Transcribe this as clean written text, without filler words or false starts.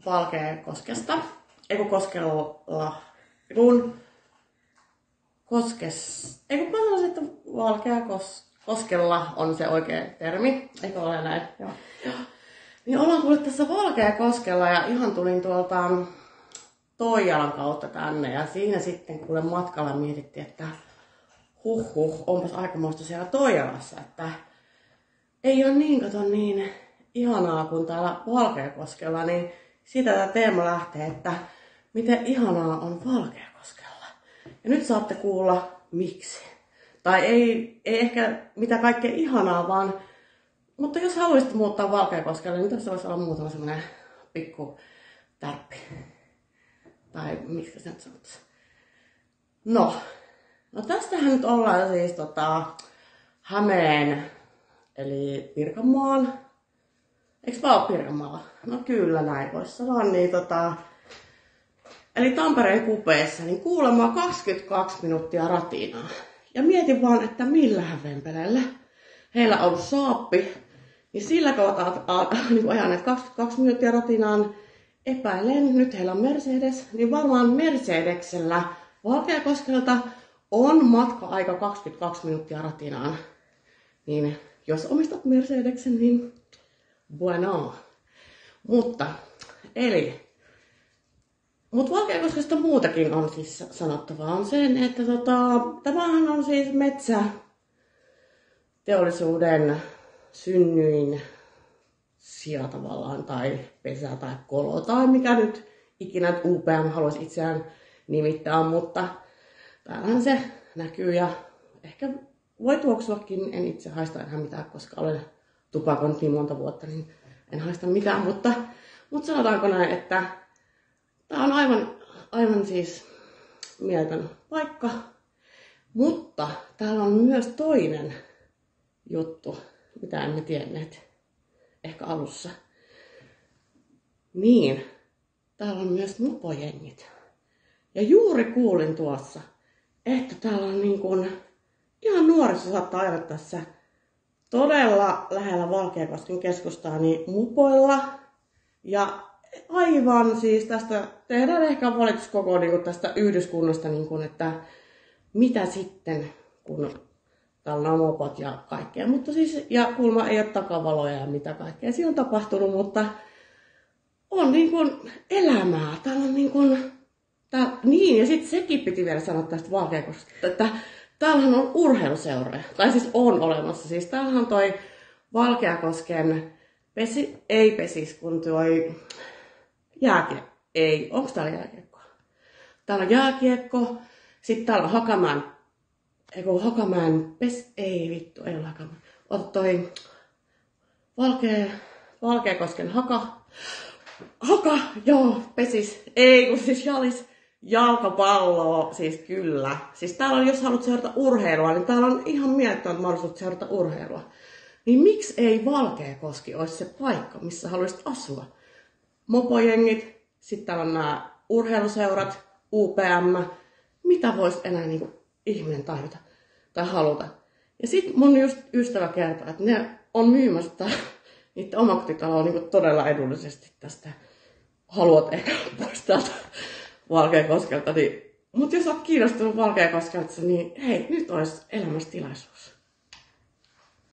Valkeakoskesta. Eiku Koskella. Mä sanoisin, että Valkeakoskella on se oikea termi. Eikö ole näin? Joo. Niin ollaan tullut tässä Valkeakoskella ja ihan tulin tuolta Toijalan kautta tänne. Ja siinä sitten kuule matkalla mietittiin, että onpas aikamoista siellä Toijalassa. Että ei ole niin ihanaa kuin täällä Valkeakoskella, niin siitä tämä teema lähtee, että miten ihanaa on Valkeakoskella. Ja nyt saatte kuulla miksi. Tai ei ehkä mitä kaikkea ihanaa, mutta jos haluaisit muuttaa Valkeakoskelle, niin tässä voisi olla muutama semmoinen pikku tärppi. Tai miksi se nyt sanotaan. No tästähän nyt ollaan siis Hämeen, eli Pirkanmaan. Eiks vaan ole Pirkanmaalla? No kyllä näin voisi sanoa. Niin eli Tampereen kupeessa, niin kuulemma 22 minuuttia ratinaa. Ja mietin vaan, että millähän vempeleillä. Heillä on saappi. Niin sillä niin ajaneet 22 minuuttia ratinaan. Epäilen, nyt heillä on Mercedes. Niin varmaan Mercedeksellä Valkeakoskelta on matka-aika 22 minuuttia ratinaan. Niin jos omistat Mercedeksen, niin bueno. Mutta Valkeakoskesta muutakin on siis sanottavaa. On sen, että tämähän on siis metsäteollisuuden synnyin sija tavallaan, tai pesä tai kolo, tai mikä nyt ikinä UPM haluaisi itseään nimittää, mutta täällähän se näkyy ja ehkä voi tuoksuakin, en itse haista enää mitään, koska olen tupakoinut niin monta vuotta, niin en haista mitään, mutta sanotaanko näin, että tää on aivan siis mieletön paikka, mutta täällä on myös toinen juttu, mitä emme tienneet, ehkä alussa. Niin, täällä on myös mopojengit. Ja juuri kuulin tuossa, että täällä on niin kuin ihan nuoriso saattaa ajaa tässä todella lähellä Valkeakosken keskustaa niin mupoilla. Ja aivan siis tästä tehdään ehkä valitus koko niin kuin tästä yhdyskunnasta, niin kuin, että mitä sitten, kun täällä on mopot ja kaikkea. Mutta siis, ja kulma ei ole takavaloja ja mitä kaikkea siinä on tapahtunut, mutta on niin kuin elämää. Täällä on niin kuin, niin, ja sitten sekin piti vielä sanoa tästä Valkeakoskesta, että täällähän on urheiluseuroja, tai siis on olemassa. Siis täällähän on toi Valkeakosken kun toi jääkiekko. Ei, onko täällä jääkiekko? Täällä on jääkiekko, sitten täällä on ei ole Hakamäen. Ota toi Valkeakosken Haka, joo, pesis. Ei, kun siis jalis. Jalkapalloa, siis kyllä. Siis täällä on, jos haluat seurata urheilua, niin täällä on ihan mielettömät mahdollisuudet seurata urheilua. Niin miksi ei Valkeakoski olisi se paikka, missä haluaisit asua? Mopojengit, sitten täällä on nämä urheiluseurat, UPM. Mitä voisi enää niin kuin ihminen tajuta tai haluta? Ja sitten mun just ystävä kertoo, että ne on myymässä niiden omakotitaloa niin kuin todella edullisesti tästä. Haluat ehkä pois täältä Valkeakoskelta, niin, mutta jos olet kiinnostunut Valkeakoskelta, niin hei, nyt olisi elämässä tilaisuus.